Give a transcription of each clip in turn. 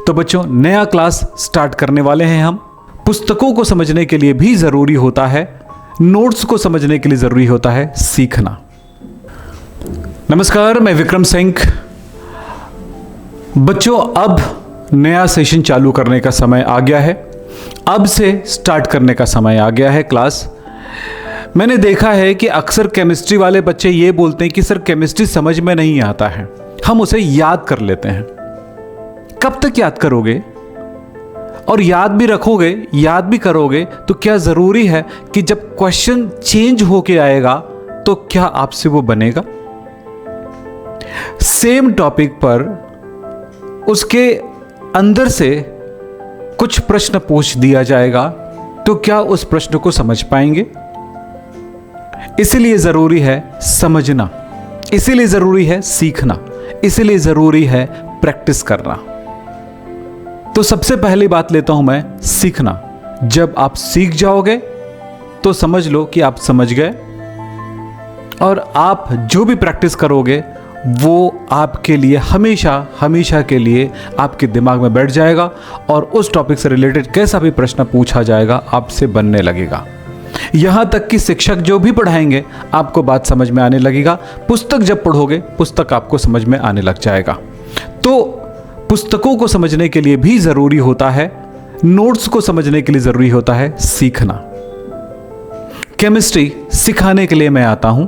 तो बच्चों, नया क्लास स्टार्ट करने वाले हैं हम। पुस्तकों को समझने के लिए भी जरूरी होता है, नोट्स को समझने के लिए जरूरी होता है सीखना। नमस्कार, मैं विक्रम सिंह। बच्चों, अब नया सेशन चालू करने का समय आ गया है। अब से स्टार्ट करने का समय आ गया है क्लास। मैंने देखा है कि अक्सर केमिस्ट्री वाले बच्चे ये बोलते हैं कि सर केमिस्ट्री समझ में नहीं आता है, हम उसे याद कर लेते हैं। कब तक याद करोगे? और याद भी रखोगे, याद भी करोगे तो क्या जरूरी है कि जब क्वेश्चन चेंज होके आएगा तो क्या आपसे वो बनेगा? सेम टॉपिक पर उसके अंदर से कुछ प्रश्न पूछ दिया जाएगा तो क्या उस प्रश्न को समझ पाएंगे? इसलिए जरूरी है समझना, इसीलिए जरूरी है सीखना, इसीलिए जरूरी है प्रैक्टिस करना। तो सबसे पहली बात लेता हूं मैं, सीखना। जब आप सीख जाओगे तो समझ लो कि आप समझ गए, और आप जो भी प्रैक्टिस करोगे वो आपके लिए हमेशा हमेशा के लिए आपके दिमाग में बैठ जाएगा, और उस टॉपिक से रिलेटेड कैसा भी प्रश्न पूछा जाएगा आपसे बनने लगेगा। यहां तक कि शिक्षक जो भी पढ़ाएंगे आपको बात समझ में आने लगेगा। पुस्तक जब पढ़ोगे पुस्तक आपको समझ में आने लग जाएगा। तो पुस्तकों को समझने के लिए भी जरूरी होता है, नोट्स को समझने के लिए जरूरी होता है सीखना। केमिस्ट्री सिखाने के लिए मैं आता हूं,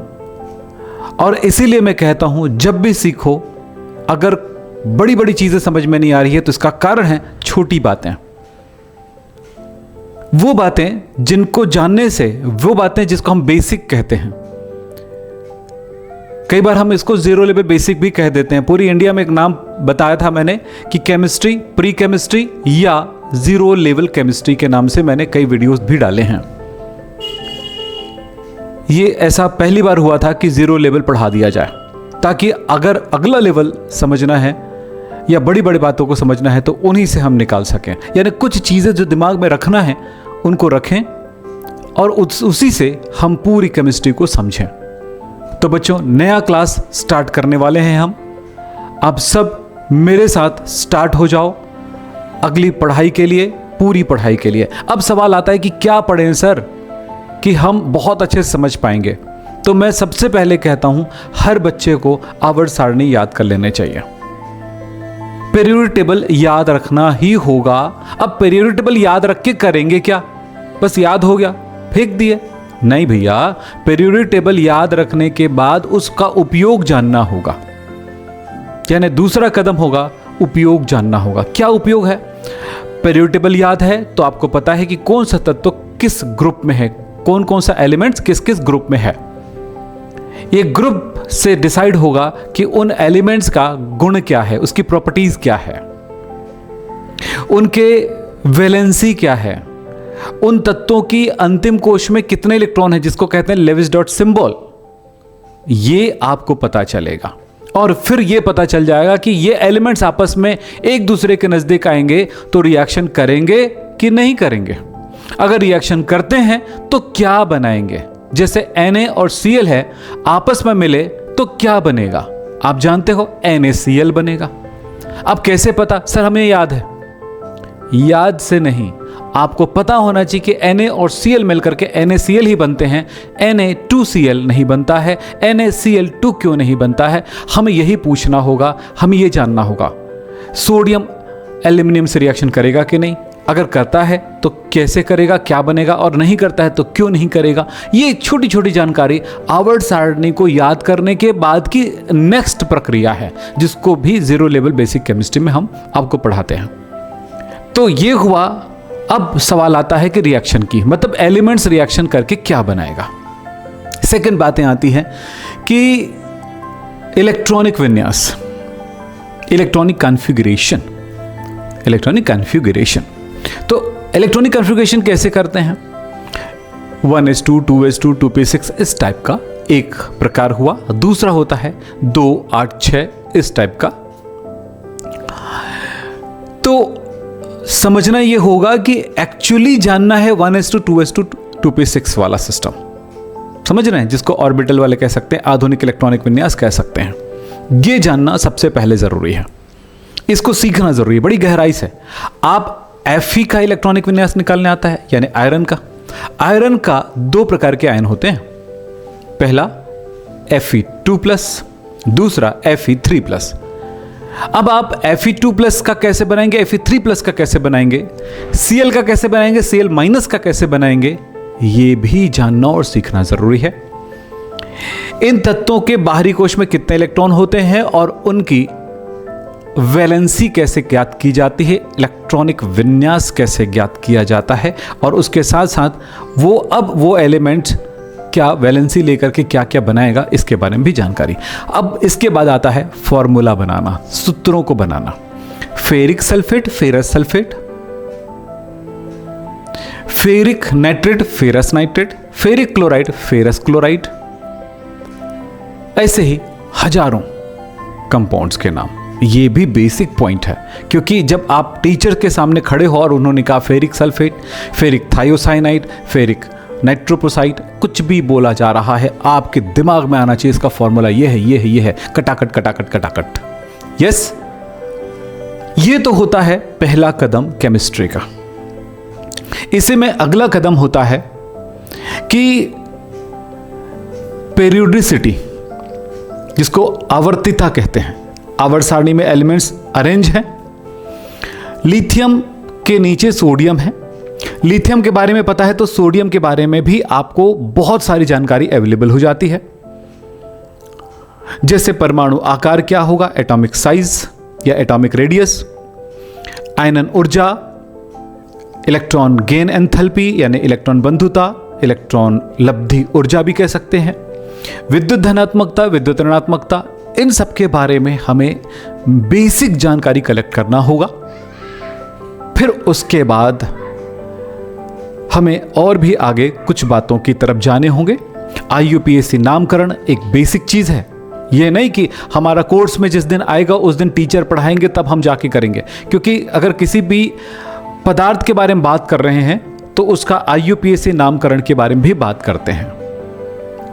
और इसीलिए मैं कहता हूं जब भी सीखो, अगर बड़ी बड़ी चीजें समझ में नहीं आ रही है तो इसका कारण है छोटी बातें। वो बातें जिनको जानने से, वो बातें जिसको हम बेसिक कहते हैं। कई बार हम इसको जीरो लेवल बेसिक भी कह देते हैं। पूरी इंडिया में एक नाम बताया था मैंने कि केमिस्ट्री, प्री केमिस्ट्री या जीरो लेवल केमिस्ट्री के नाम से मैंने कई वीडियोस भी डाले हैं। ये ऐसा पहली बार हुआ था कि जीरो लेवल पढ़ा दिया जाए, ताकि अगर अगला लेवल समझना है या बड़ी बड़ी बातों को समझना है तो उन्हीं से हम निकाल सकें। यानी कुछ चीजें जो दिमाग में रखना है उनको रखें, और उसी से हम पूरी केमिस्ट्री को समझें। तो बच्चों, नया क्लास स्टार्ट करने वाले हैं हम। आप सब मेरे साथ स्टार्ट हो जाओ अगली पढ़ाई के लिए, पूरी पढ़ाई के लिए। अब सवाल आता है कि क्या पढ़ें सर कि हम बहुत अच्छे से समझ पाएंगे। तो मैं सबसे पहले कहता हूं हर बच्चे को आवर्त सारणी याद कर लेने चाहिए। पीरियोडिक टेबल याद रखना ही होगा। अब पीरियोडिक टेबल याद रख के करेंगे क्या? बस याद हो गया फेंक दिए? नहीं भैया, पीरियोडिक टेबल याद रखने के बाद उसका उपयोग जानना होगा। यानी दूसरा कदम होगा उपयोग जानना होगा। क्या उपयोग है? पीरियोडिक टेबल याद है तो आपको पता है कि कौन सा तत्व किस ग्रुप में है, कौन कौन सा एलिमेंट्स किस किस ग्रुप में है। ये ग्रुप से डिसाइड होगा कि उन एलिमेंट्स का गुण क्या है, उसकी प्रॉपर्टीज क्या है, उनके वैलेंसी क्या है, उन तत्वों की अंतिम कोश में कितने इलेक्ट्रॉन है, जिसको कहते हैं लेविस डॉट सिंबल। ये आपको पता चलेगा, और फिर ये पता चल जाएगा कि ये एलिमेंट्स आपस में एक दूसरे के नजदीक आएंगे तो रिएक्शन करेंगे कि नहीं करेंगे। अगर रिएक्शन करते हैं तो क्या बनाएंगे। जैसे Na और Cl है, आपस में मिले तो क्या बनेगा? आप जानते हो NaCl बनेगा। अब कैसे पता? सर हमें याद है। याद से नहीं, आपको पता होना चाहिए कि Na और Cl मिलकर के NaCl ही बनते हैं, Na2Cl नहीं बनता है। NaCl2 क्यों नहीं बनता है? हमें यही पूछना होगा, हमें यह जानना होगा। सोडियम एल्यूमिनियम से रिएक्शन करेगा कि नहीं? अगर करता है तो कैसे करेगा, क्या बनेगा, और नहीं करता है तो क्यों नहीं करेगा। ये छोटी छोटी जानकारी आवर्त सारणी को याद करने के बाद की नेक्स्ट प्रक्रिया है, जिसको भी जीरो लेवल बेसिक केमिस्ट्री में हम आपको पढ़ाते हैं। तो ये हुआ। अब सवाल आता है कि रिएक्शन की, मतलब एलिमेंट्स रिएक्शन करके क्या बनाएगा। सेकंड बातें आती हैं कि इलेक्ट्रॉनिक विन्यास, इलेक्ट्रॉनिक कॉन्फ़िगरेशन। इलेक्ट्रॉनिक कॉन्फ़िगरेशन, तो इलेक्ट्रॉनिक कॉन्फ़िगरेशन कैसे करते हैं? 1s2, 2s2, 2p6 इस टाइप का एक प्रकार हुआ। दूसरा होता है 2, 8, 6 इस टाइप का। तो समझना यह होगा कि एक्चुअली जानना है 1s2, 2s2, 2p6 वाला सिस्टम, समझ रहे हैं, जिसको ऑर्बिटल वाले कह सकते हैं, आधुनिक इलेक्ट्रॉनिक विन्यास कह सकते हैं। यह जानना सबसे पहले जरूरी है। इसको सीखना जरूरी है बड़ी गहराई से। आप Fe का इलेक्ट्रॉनिक विन्यास निकालने आता है, यानी आयरन का। आयरन का दो प्रकार के आयन होते हैं, पहला Fe2+, दूसरा Fe3+। अब आप Fe2+ का कैसे बनाएंगे, Fe3+ का कैसे बनाएंगे, Cl का कैसे बनाएंगे, Cl- का कैसे बनाएंगे, यह भी जानना और सीखना जरूरी है। इन तत्वों के बाहरी कोश में कितने इलेक्ट्रॉन होते हैं और उनकी वैलेंसी कैसे ज्ञात की जाती है, इलेक्ट्रॉनिक विन्यास कैसे ज्ञात किया जाता है, और उसके साथ साथ वो एलिमेंट्स क्या वैलेंसी लेकर के क्या क्या बनाएगा, इसके बारे में भी जानकारी। अब इसके बाद आता है फॉर्मूला बनाना, सूत्रों को बनाना। Ferric sulphate, ferrous sulphate, ferric nitrate, ferrous nitrate, ferric chloride, ferrous chloride, ऐसे ही हजारों कंपाउंड्स के नाम। ये भी बेसिक पॉइंट है, क्योंकि जब आप टीचर के सामने खड़े हो और उन्होंने कहा ferric sulphate, ferric thiocyanide, ferric नाइट्रोपोसाइड, कुछ भी बोला जा रहा है, आपके दिमाग में आना चाहिए इसका फॉर्मूला ये है, ये है, ये है, कटाकट कटाकट कटाकट। यस, ये तो होता है पहला कदम केमिस्ट्री का। इसी में अगला कदम होता है कि पेरियोडिसिटी, जिसको आवर्तिता कहते हैं। आवर्त सारणी में एलिमेंट्स अरेंज हैं। लिथियम के नीचे सोडियम है। लिथियम के बारे में पता है तो सोडियम के बारे में भी आपको बहुत सारी जानकारी अवेलेबल हो जाती है, जैसे परमाणु आकार क्या होगा, एटॉमिक साइज या एटॉमिक रेडियस, आयनन ऊर्जा, इलेक्ट्रॉन गेन एंथैल्पी यानी इलेक्ट्रॉन बंधुता, इलेक्ट्रॉन लब्धि ऊर्जा भी कह सकते हैं, विद्युत धनात्मकता, विद्युत ऋणात्मकता, इन सब के बारे में हमें बेसिक जानकारी कलेक्ट करना होगा। फिर उसके बाद हमें और भी आगे कुछ बातों की तरफ जाने होंगे। IUPAC नामकरण एक बेसिक चीज है। यह नहीं कि हमारा कोर्स में जिस दिन आएगा उस दिन टीचर पढ़ाएंगे तब हम जाके करेंगे, क्योंकि अगर किसी भी पदार्थ के बारे में बात कर रहे हैं तो उसका IUPAC नामकरण के बारे में भी बात करते हैं।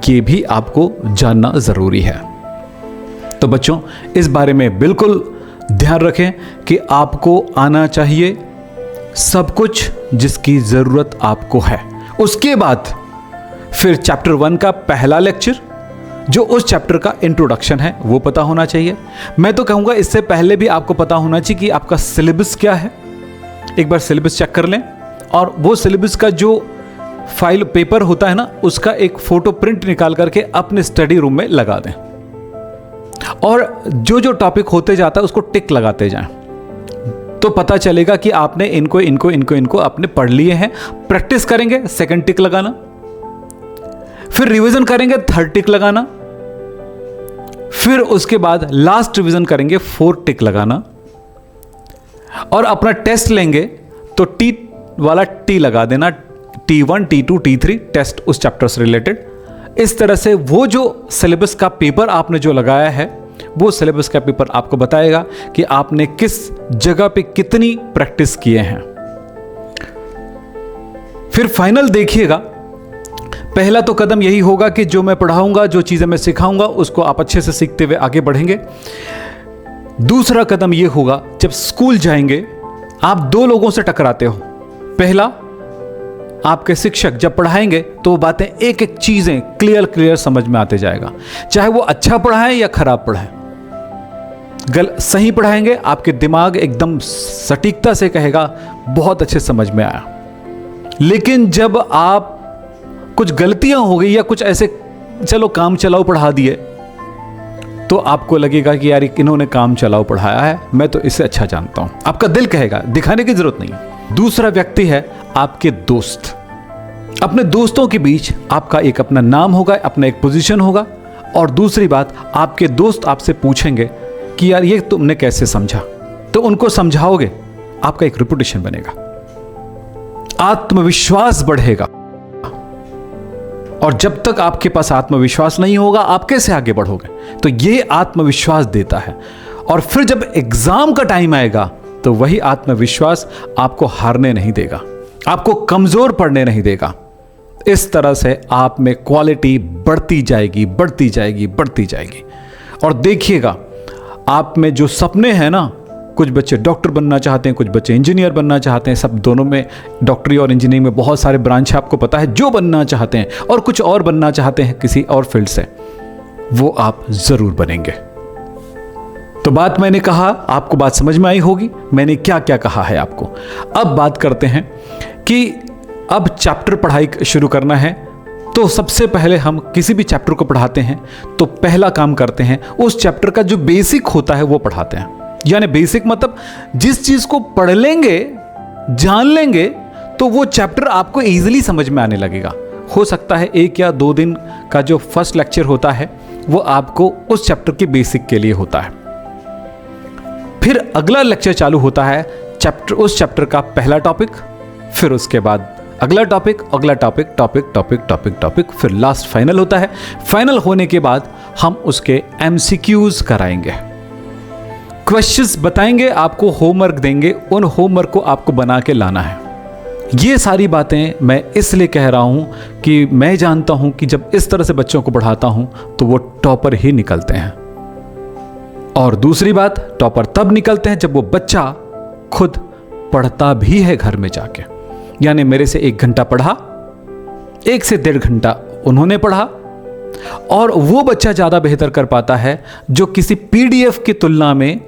ये भी आपको जानना जरूरी है। तो बच्चों, इस बारे में बिल्कुल ध्यान रखें कि आपको आना चाहिए सब कुछ जिसकी जरूरत आपको है। उसके बाद फिर चैप्टर 1 का पहला लेक्चर, जो उस चैप्टर का इंट्रोडक्शन है, वो पता होना चाहिए। मैं तो कहूंगा इससे पहले भी आपको पता होना चाहिए कि आपका सिलेबस क्या है। एक बार सिलेबस चेक कर लें, और वो सिलेबस का जो फाइल पेपर होता है ना, उसका एक फोटो प्रिंट निकाल करके अपने स्टडी रूम में लगा दें, और जो जो टॉपिक होते जाता है उसको टिक लगाते जाएं, तो पता चलेगा कि आपने इनको इनको इनको इनको आपने पढ़ लिए हैं। प्रैक्टिस करेंगे, सेकंड टिक लगाना, फिर रिवीजन करेंगे, थर्ड टिक लगाना, फिर उसके बाद लास्ट रिवीजन करेंगे, फोर्थ टिक लगाना, और अपना टेस्ट लेंगे तो टी वाला टी लगा देना, T1, T2, T3 टेस्ट उस चैप्टर से रिलेटेड। इस तरह से वो जो सिलेबस का पेपर आपने जो लगाया है, वो सिलेबस का पेपर आपको बताएगा कि आपने किस जगह पे कितनी प्रैक्टिस किए हैं। फिर फाइनल देखिएगा, पहला तो कदम यही होगा कि जो मैं पढ़ाऊंगा, जो चीजें मैं सिखाऊंगा, उसको आप अच्छे से सीखते हुए आगे बढ़ेंगे। दूसरा कदम यह होगा, जब स्कूल जाएंगे आप दो लोगों से टकराते हो। पहला, आपके शिक्षक जब पढ़ाएंगे तो वो बातें एक एक चीजें क्लियर समझ में आते जाएगा, चाहे वो अच्छा पढ़ाएं या खराब पढ़ाएं। सही पढ़ाएंगे, आपके दिमाग एकदम सटीकता से कहेगा बहुत अच्छे समझ में आया। लेकिन जब आप कुछ गलतियां हो गई या कुछ ऐसे चलो काम चलाओ पढ़ा दिए, तो आपको लगेगा कि यार इन्होंने काम चलाओ पढ़ाया है, मैं तो इसे अच्छा जानता हूं। आपका दिल कहेगा, दिखाने की जरूरत नहीं है। दूसरा व्यक्ति है आपके दोस्त। अपने दोस्तों के बीच आपका एक अपना नाम होगा, अपना एक पोजीशन होगा, और दूसरी बात, आपके दोस्त आपसे पूछेंगे कि यार ये तुमने कैसे समझा, तो उनको समझाओगे, आपका एक रेपुटेशन बनेगा, आत्मविश्वास बढ़ेगा। और जब तक आपके पास आत्मविश्वास नहीं होगा, आप कैसे आगे बढ़ोगे? तो ये आत्मविश्वास देता है। और फिर जब एग्जाम का टाइम आएगा तो वही आत्मविश्वास आपको हारने नहीं देगा, आपको कमजोर पड़ने नहीं देगा। इस तरह से आप में क्वालिटी बढ़ती जाएगी, बढ़ती जाएगी, बढ़ती जाएगी। और देखिएगा, आप में जो सपने हैं ना, कुछ बच्चे डॉक्टर बनना चाहते हैं, कुछ बच्चे इंजीनियर बनना चाहते हैं। सब दोनों में, डॉक्टरी और इंजीनियरिंग में बहुत सारे ब्रांच है, आपको पता है, जो बनना चाहते हैं और कुछ और बनना चाहते हैं किसी और फील्ड से, वो आप जरूर बनेंगे। तो बात मैंने कहा, आपको बात समझ में आई होगी मैंने क्या क्या कहा है आपको। अब बात करते हैं कि अब चैप्टर पढ़ाई शुरू करना है। तो सबसे पहले हम किसी भी चैप्टर को पढ़ाते हैं तो पहला काम करते हैं, उस चैप्टर का जो बेसिक होता है वो पढ़ाते हैं। यानी बेसिक मतलब जिस चीज को पढ़ लेंगे, जान लेंगे, तो वो चैप्टर आपको इजीली समझ में आने लगेगा। हो सकता है 1 या 2 दिन का जो फर्स्ट लेक्चर होता है वो आपको उस चैप्टर के बेसिक के लिए होता है। फिर अगला लेक्चर चालू होता है उस चैप्टर का पहला टॉपिक, फिर उसके बाद अगला टॉपिक, अगला topic, topic topic topic topic, फिर लास्ट फाइनल होता है। फाइनल होने के बाद हम उसके एमसीक्यूज कराएंगे, क्वेश्चंस बताएंगे, आपको होमवर्क देंगे, उन होमवर्क को आपको बना के लाना है। ये सारी बातें मैं इसलिए कह रहा हूं कि मैं जानता हूं कि जब इस तरह से बच्चों को पढ़ाता हूं तो वो टॉपर ही निकलते हैं। और दूसरी बात, टॉपर तब निकलते हैं जब वो बच्चा खुद पढ़ता भी है घर में जाके। यानी मेरे से 1 घंटा पढ़ा, 1 से 1.5 घंटा उन्होंने पढ़ा, और वो बच्चा ज़्यादा बेहतर कर पाता है जो किसी पीडीएफ की तुलना में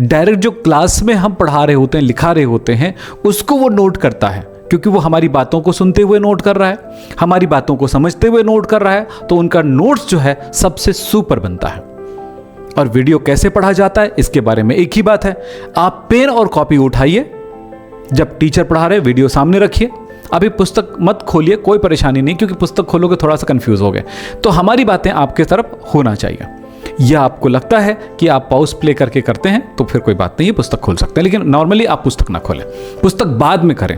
डायरेक्ट जो क्लास में हम पढ़ा रहे होते हैं, लिखा रहे होते हैं, उसको वो नोट करता है, क्योंकि वो हमारी बातों को सुनते हुए नोट कर रहा है, हमारी बातों को समझते हुए नोट कर रहा है, तो उनका नोट्स जो है सबसे सुपर बनता है। और वीडियो कैसे पढ़ा जाता है इसके बारे में एक ही बात है, आप पेन और कॉपी उठाइए, जब टीचर पढ़ा रहे वीडियो सामने रखिए, अभी पुस्तक मत खोलिए, कोई परेशानी नहीं, क्योंकि पुस्तक खोलोगे थोड़ा सा कंफ्यूज हो गए। तो हमारी बातें आपके तरफ होना चाहिए। यह आपको लगता है कि आप पॉज प्ले करके करते हैं तो फिर कोई बात नहीं है, पुस्तक खोल सकते हैं, लेकिन नॉर्मली आप पुस्तक ना खोलें, पुस्तक बाद में करें।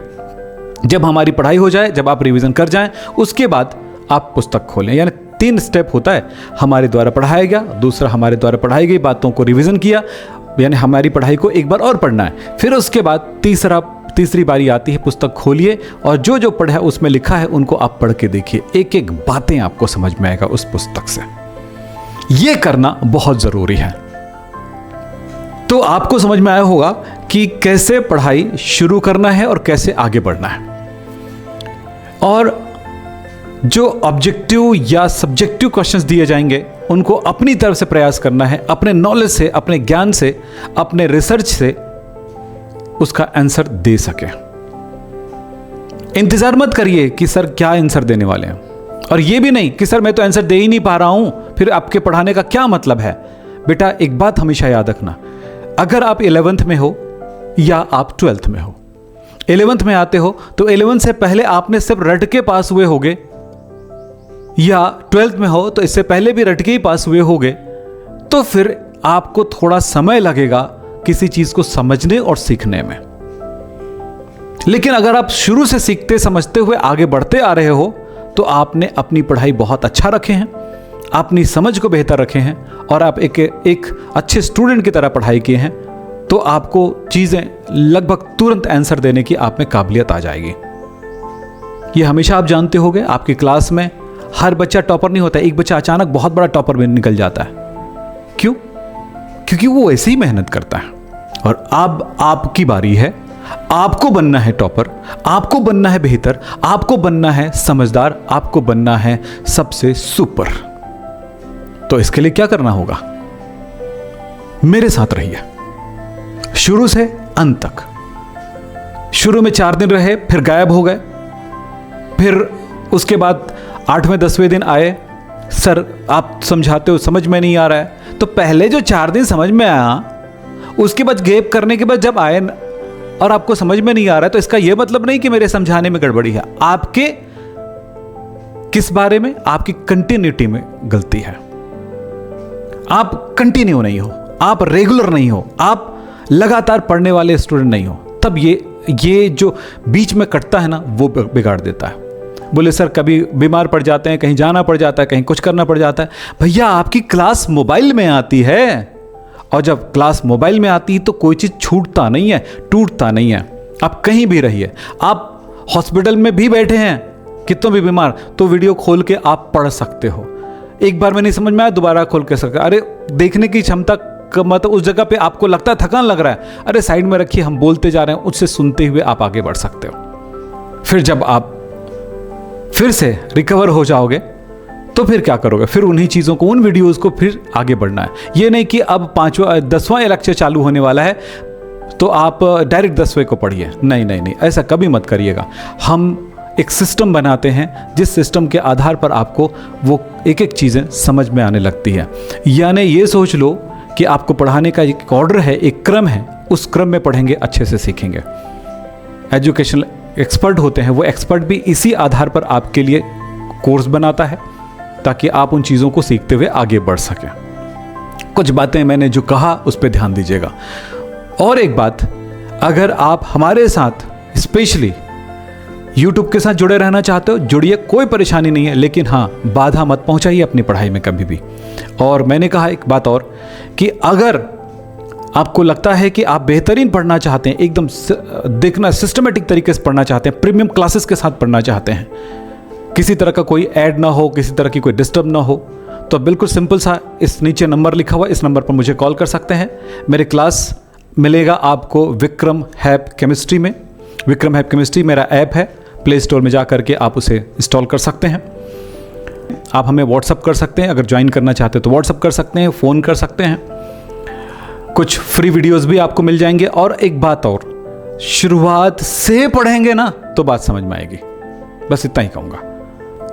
जब हमारी पढ़ाई हो जाए, जब आप रिवीजन कर जाएं, उसके बाद आप पुस्तक खोलें। यानी 3 स्टेप होता है, हमारे द्वारा पढ़ाया गया, दूसरा हमारे द्वारा पढ़ाई गई बातों को रिवीजन किया, यानी हमारी पढ़ाई को एक बार और पढ़ना है, फिर उसके बाद तीसरी बारी आती है, पुस्तक खोलिए और जो जो पढ़ा है उसमें लिखा है उनको आप पढ़ के देखिए, एक एक बातें आपको समझ में आएगा उस पुस्तक से। यह करना बहुत जरूरी है। तो आपको समझ में आया होगा कि कैसे पढ़ाई शुरू करना है और कैसे आगे बढ़ना है। और जो ऑब्जेक्टिव या सब्जेक्टिव क्वेश्चंस दिए जाएंगे उनको अपनी तरफ से प्रयास करना है, अपने नॉलेज से, अपने ज्ञान से, अपने रिसर्च से उसका आंसर दे सके। इंतजार मत करिए कि सर क्या आंसर देने वाले हैं, और यह भी नहीं कि सर मैं तो आंसर दे ही नहीं पा रहा हूं, फिर आपके पढ़ाने का क्या मतलब है। बेटा एक बात हमेशा याद रखना, अगर आप 11th में हो या आप 12th में हो, 11th में आते हो तो 11th से पहले आपने सिर्फ रट के पास हुए होगे, या 12th में हो तो इससे पहले भी रट के ही पास हुए होगे, तो फिर आपको थोड़ा समय लगेगा किसी चीज को समझने और सीखने में। लेकिन अगर आप शुरू से सीखते समझते हुए आगे बढ़ते आ रहे हो तो आपने अपनी पढ़ाई बहुत अच्छा रखे हैं, अपनी समझ को बेहतर रखे हैं, और आप एक अच्छे स्टूडेंट की तरह पढ़ाई किए हैं, तो आपको चीजें लगभग तुरंत आंसर देने की आप में काबिलियत आ जाएगी। ये हमेशा आप जानते होंगे, आपकी क्लास में हर बच्चा टॉपर नहीं होता, एक बच्चा अचानक बहुत बड़ा टॉपर में निकल जाता है। क्यों? क्योंकि वो ऐसे ही मेहनत करता है। और अब आपकी बारी है, आपको बनना है टॉपर, आपको बनना है बेहतर, आपको बनना है समझदार, आपको बनना है सबसे सुपर। तो इसके लिए क्या करना होगा? मेरे साथ रहिए शुरू से अंत तक। शुरू में 4 दिन रहे, फिर गायब हो गए, फिर उसके बाद 8वें 10वें दिन आए, सर आप समझाते हो समझ में नहीं आ रहा है। तो पहले जो 4 दिन समझ में आया, उसके बाद गैप करने के बाद जब आए और आपको समझ में नहीं आ रहा है, तो इसका यह मतलब नहीं कि मेरे समझाने में गड़बड़ी है, आपके किस बारे में, आपकी कंटिन्यूटी में गलती है। आप कंटिन्यू नहीं हो, आप रेगुलर नहीं हो, आप लगातार पढ़ने वाले स्टूडेंट नहीं हो, तब ये जो बीच में कटता है ना, वो बिगाड़ देता है। बोले सर कभी बीमार पड़ जाते हैं, कहीं जाना पड़ जाता है, कहीं कुछ करना पड़ जाता है। भैया आपकी क्लास मोबाइल में आती है, और जब क्लास मोबाइल में आती है तो कोई चीज़ छूटता नहीं है, टूटता नहीं है। आप कहीं भी रहिए, आप हॉस्पिटल में भी बैठे हैं, कितनों भी बीमार, तो वीडियो खोल के आप पढ़ सकते हो। एक बार में नहीं समझ में आया, दोबारा खोल के सकते। अरे देखने की क्षमता मतलब उस जगह पे आपको लगता है थकान लग रहा है, अरे साइड में रखिए, हम बोलते जा रहे हैं, उससे सुनते हुए आप आगे बढ़ सकते हो। फिर जब आप फिर से रिकवर हो जाओगे तो फिर क्या करोगे, फिर उन्हीं चीज़ों को, उन वीडियोस को फिर आगे बढ़ना है। ये नहीं कि अब 10वां लेक्चर चालू होने वाला है तो आप डायरेक्ट 10वें को पढ़िए, नहीं नहीं नहीं, ऐसा कभी मत करिएगा। हम एक सिस्टम बनाते हैं जिस सिस्टम के आधार पर आपको वो एक एक चीज़ें समझ में आने लगती है। यानी ये सोच लो कि आपको पढ़ाने का एक ऑर्डर है, एक क्रम है, उस क्रम में पढ़ेंगे, अच्छे से सीखेंगे। एजुकेशनल एक्सपर्ट होते हैं, वो एक्सपर्ट भी इसी आधार पर आपके लिए कोर्स बनाता है ताकि आप उन चीज़ों को सीखते हुए आगे बढ़ सकें। कुछ बातें मैंने जो कहा उस पर ध्यान दीजिएगा। और एक बात, अगर आप हमारे साथ स्पेशली YouTube के साथ जुड़े रहना चाहते हो, जुड़िए, कोई परेशानी नहीं है, लेकिन हाँ, बाधा मत पहुंचाइए अपनी पढ़ाई में कभी भी। और मैंने कहा एक बात और कि अगर आपको लगता है कि आप बेहतरीन पढ़ना चाहते हैं, एकदम देखना सिस्टमेटिक तरीके से पढ़ना चाहते हैं, प्रीमियम क्लासेस के साथ पढ़ना चाहते हैं, किसी तरह का कोई ऐड ना हो, किसी तरह की कोई डिस्टर्ब ना हो, तो बिल्कुल सिंपल सा इस नीचे नंबर लिखा हुआ, इस नंबर पर मुझे कॉल कर सकते हैं। मेरे क्लास मिलेगा आपको विक्रम हैप केमिस्ट्री में। विक्रम हैप केमिस्ट्री मेरा ऐप है, प्ले स्टोर में जा करके आप उसे इंस्टॉल कर सकते हैं। आप हमें व्हाट्सअप कर सकते हैं, अगर ज्वाइन करना चाहते हैं तो व्हाट्सअप कर सकते हैं, फ़ोन कर सकते हैं। कुछ फ्री वीडियोस भी आपको मिल जाएंगे। और एक बात और, शुरुआत से पढ़ेंगे ना तो बात समझ में आएगी, बस इतना ही कहूँगा।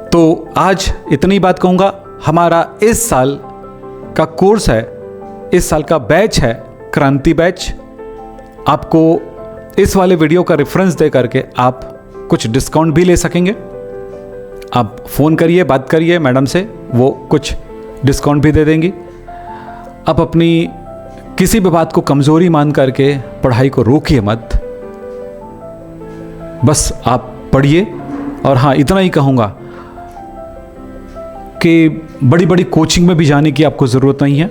तो आज इतनी बात कहूँगा। हमारा इस साल का कोर्स है, इस साल का बैच है क्रांति बैच। आपको इस वाले वीडियो का रेफरेंस दे करके आप कुछ डिस्काउंट भी ले सकेंगे। आप फ़ोन करिए, बात करिए मैडम से, वो कुछ डिस्काउंट भी दे देंगी। आप अपनी किसी भी बात को कमज़ोरी मान करके पढ़ाई को रोकिए मत, बस आप पढ़िए। और हाँ, इतना ही कहूँगा कि बड़ी बड़ी कोचिंग में भी जाने की आपको ज़रूरत नहीं है,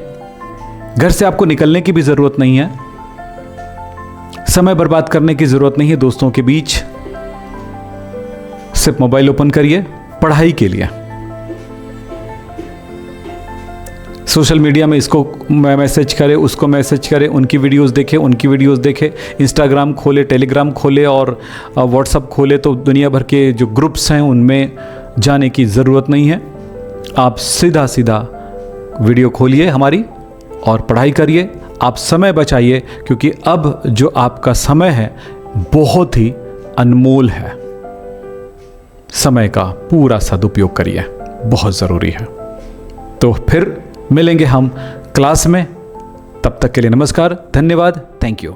घर से आपको निकलने की भी ज़रूरत नहीं है, समय बर्बाद करने की ज़रूरत नहीं है दोस्तों के बीच। सिर्फ मोबाइल ओपन करिए पढ़ाई के लिए। सोशल मीडिया में इसको मैसेज करे, उसको मैसेज करे, उनकी वीडियोस देखे, उनकी वीडियोस देखे, इंस्टाग्राम खोले, टेलीग्राम खोले और व्हाट्सअप खोले, तो दुनिया भर के जो ग्रुप्स हैं उनमें जाने की ज़रूरत नहीं है। आप सीधा सीधा वीडियो खोलिए हमारी और पढ़ाई करिए। आप समय बचाइए, क्योंकि अब जो आपका समय है बहुत ही अनमोल है। समय का पूरा सदुपयोग करिए, बहुत ज़रूरी है। तो फिर मिलेंगे हम क्लास में, तब तक के लिए नमस्कार, धन्यवाद, थैंक यू।